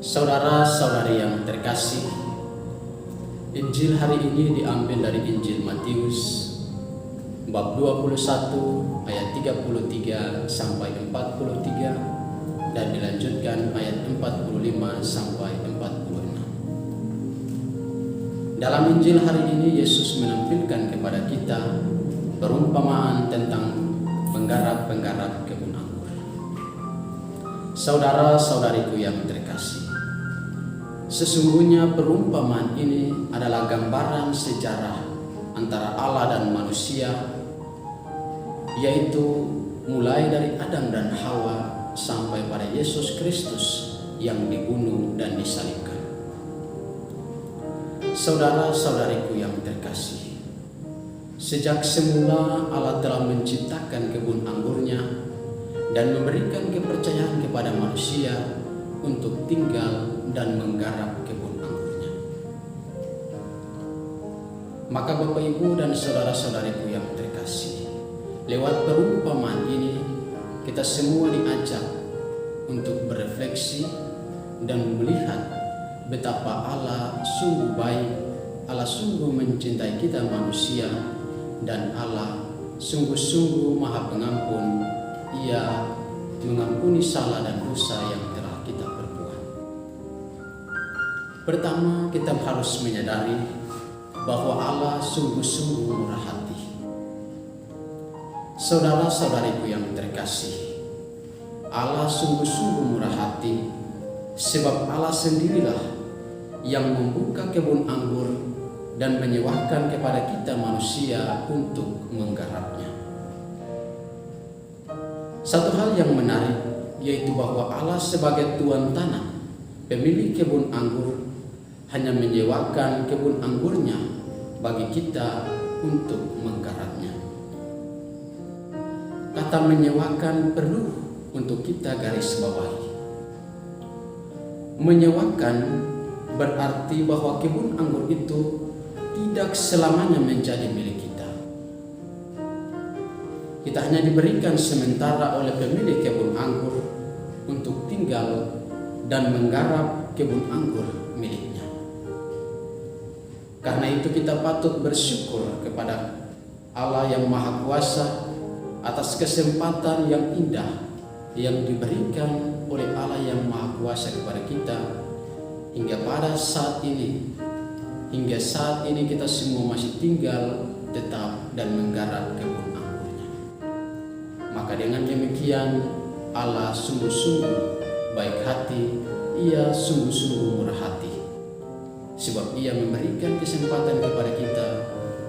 Saudara-saudari yang terkasih, Injil hari ini diambil dari Injil Matius bab 21 ayat 33 sampai 43 dan dilanjutkan ayat 45 sampai 46. Dalam Injil hari ini Yesus menampilkan kepada kita perumpamaan tentang penggarap-penggarap kebun anggur. Saudara-saudariku yang terkasih, sesungguhnya perumpamaan ini adalah gambaran sejarah antara Allah dan manusia, yaitu mulai dari Adam dan Hawa sampai pada Yesus Kristus yang dibunuh dan disalibkan. Saudara-saudariku yang terkasih, sejak semula Allah telah menciptakan kebun anggurnya dan memberikan kepercayaan kepada manusia untuk tinggal dan menggarap kebun anggurnya. Maka Bapak Ibu dan saudara-saudariku yang terkasih, lewat perumpamaan ini kita semua diajak untuk berefleksi dan melihat betapa Allah sungguh baik, Allah sungguh mencintai kita manusia, dan Allah sungguh-sungguh Maha Pengampun. Ia mengampuni salah dan dosa yang telah kita perbuat. Pertama, kita harus menyadari bahwa Allah sungguh-sungguh murah hati. Saudara-saudariku yang terkasih, Allah sungguh-sungguh murah hati sebab Allah sendirilah yang membuka kebun anggur dan menyewakan kepada kita manusia untuk menggarapnya. Satu hal yang menarik yaitu bahwa Allah sebagai tuan tanah, pemilik kebun anggur, hanya menyewakan kebun anggurnya bagi kita untuk menggarapnya. Kata menyewakan perlu untuk kita garis bawahi. Menyewakan berarti bahwa kebun anggur itu tidak selamanya menjadi milik kita. Kita hanya diberikan sementara oleh pemilik kebun anggur untuk tinggal dan menggarap kebun anggur miliknya. Karena itu kita patut bersyukur kepada Allah yang Maha Kuasa atas kesempatan yang indah yang diberikan oleh Allah yang Maha Kuasa kepada kita hingga pada saat ini. Hingga saat ini kita semua masih tinggal tetap dan menggarap kebun anggurnya. Maka dengan demikian Allah sungguh-sungguh baik hati, Ia sungguh-sungguh murah hati, sebab Ia memberikan kesempatan kepada kita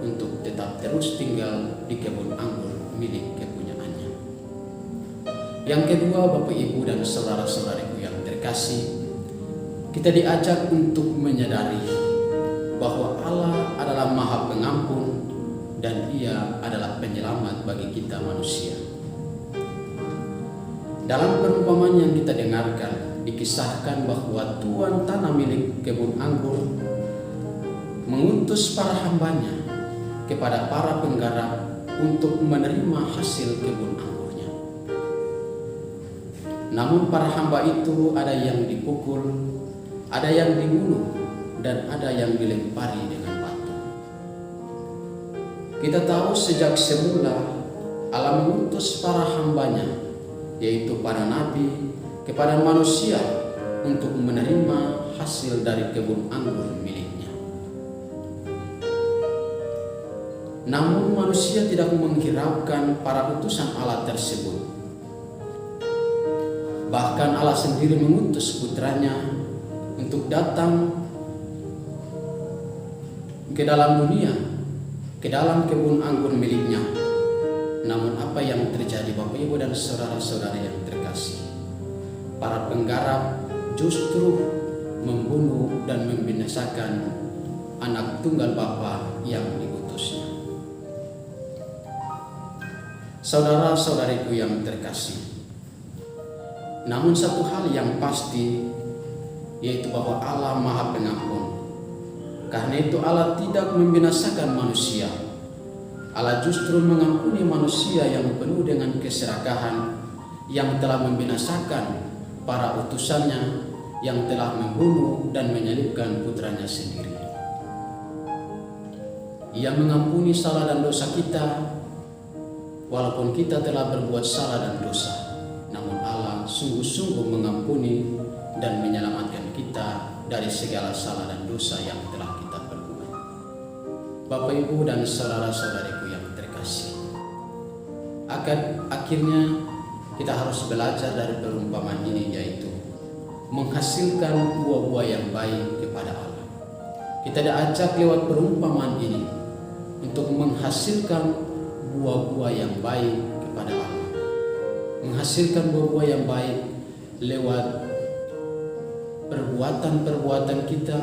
untuk tetap terus tinggal di kebun anggur milik kepunyaannya. Yang kedua, Bapak Ibu dan saudara-saudariku yang terkasih, kita diajak untuk menyadari bahwa Allah adalah Maha Pengampun dan Ia adalah penyelamat bagi kita manusia. Dalam perumpamaan yang kita dengarkan, dikisahkan bahwa tuan tanah milik kebun anggur mengutus para hambanya kepada para penggarap untuk menerima hasil kebun anggurnya. Namun para hamba itu ada yang dipukul, ada yang dibunuh, dan ada yang dilempari dengan batu. Kita tahu sejak semula Allah mengutus para hambanya, yaitu para nabi, kepada manusia untuk menerima hasil dari kebun anggur miliknya. Namun manusia tidak menghiraukan para utusan Allah tersebut. Bahkan Allah sendiri mengutus putranya untuk datang ke dalam dunia, ke dalam kebun anggur miliknya. Namun apa yang terjadi Bapak Ibu dan saudara-saudara yang terkasih? Para penggarap justru membunuh dan membinasakan anak tunggal Bapa yang diutusnya. Saudara-saudariku yang terkasih, namun satu hal yang pasti yaitu bahwa Allah Maha Pengampun. Karena itu Allah tidak membinasakan manusia. Allah justru mengampuni manusia yang penuh dengan keserakahan, yang telah membinasakan para utusannya yang telah membunuh dan menyalibkan putranya sendiri. Ia mengampuni salah dan dosa kita, walaupun kita telah berbuat salah dan dosa. Namun Allah sungguh-sungguh mengampuni dan menyelamatkan kita dari segala salah dan dosa yang telah kita perbuat. Bapak, Ibu, dan saudara-saudariku yang terkasih, akhirnya kita harus belajar dari perumpamaan ini, yaitu menghasilkan buah-buah yang baik kepada Allah. Kita diajak lewat perumpamaan ini untuk menghasilkan buah-buah yang baik kepada Allah. Menghasilkan buah-buah yang baik lewat perbuatan-perbuatan kita,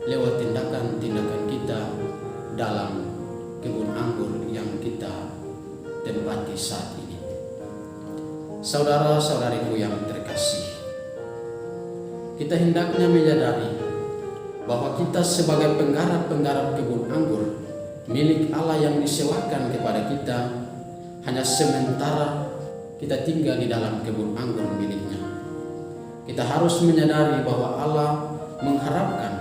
lewat tindakan-tindakan kita dalam kebun anggur yang kita tempati saat ini. Saudara-saudariku yang terkasih, kita hendaknya menyadari bahwa kita sebagai penggarap-penggarap kebun anggur milik Allah yang disewakan kepada kita hanya sementara kita tinggal di dalam kebun anggur miliknya. Kita harus menyadari bahwa Allah mengharapkan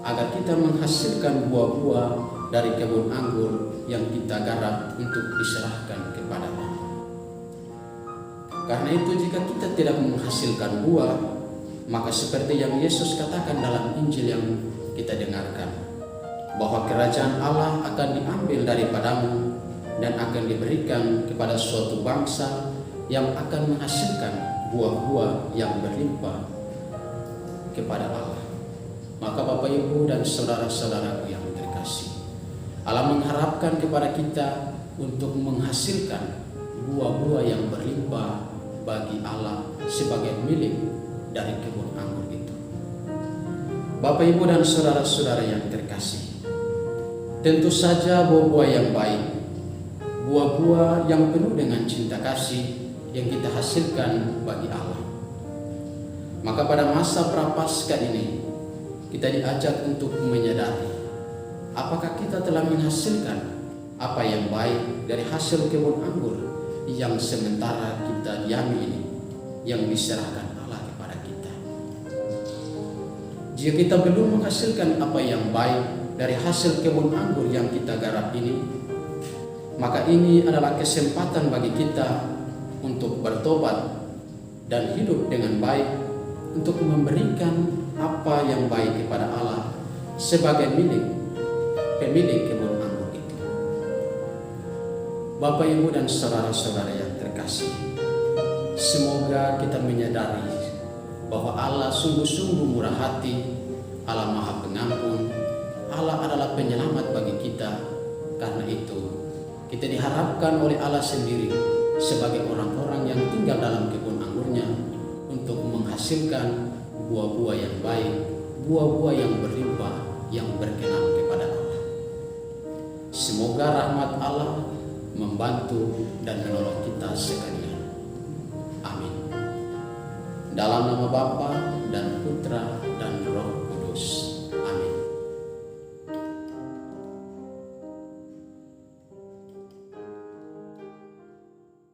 agar kita menghasilkan buah-buah dari kebun anggur yang kita garap untuk diserahkan kepadanya. Karena itu jika kita tidak menghasilkan buah, maka seperti yang Yesus katakan dalam Injil yang kita dengarkan, bahwa kerajaan Allah akan diambil daripadamu dan akan diberikan kepada suatu bangsa yang akan menghasilkan buah-buah yang berlimpah kepada Allah. Maka Bapak, Ibu, dan saudara-saudaraku yang terkasih, Allah mengharapkan kepada kita untuk menghasilkan buah-buah yang berlimpah bagi Allah sebagai milik dari kebun anggur itu. Bapak, Ibu, dan saudara-saudara yang terkasih, tentu saja buah-buah yang baik, buah-buah yang penuh dengan cinta kasih yang kita hasilkan bagi Allah. Maka pada masa Prapaskah ini kita diajak untuk menyadari apakah kita telah menghasilkan apa yang baik dari hasil kebun anggur yang sementara kita diami ini, yang diserahkan Allah kepada kita. Jika kita belum menghasilkan apa yang baik dari hasil kebun anggur yang kita garap ini, maka ini adalah kesempatan bagi kita untuk bertobat dan hidup dengan baik, untuk memberikan apa yang baik kepada Allah sebagai pemilik kebun anggur itu. Bapak, Ibu, dan saudara-saudara yang terkasih, semoga kita menyadari bahwa Allah sungguh-sungguh murah hati, Allah Maha Pengampun, Allah adalah penyelamat bagi kita. Karena itu kita diharapkan oleh Allah sendiri sebagai orang-orang yang tinggal dalam kebun anggurnya untuk menghasilkan buah-buah yang baik, buah-buah yang berlimpah, yang berkenan kepada Allah. Semoga rahmat Allah membantu dan menolong kita sekalian. Amin. Dalam nama Bapa dan Putra dan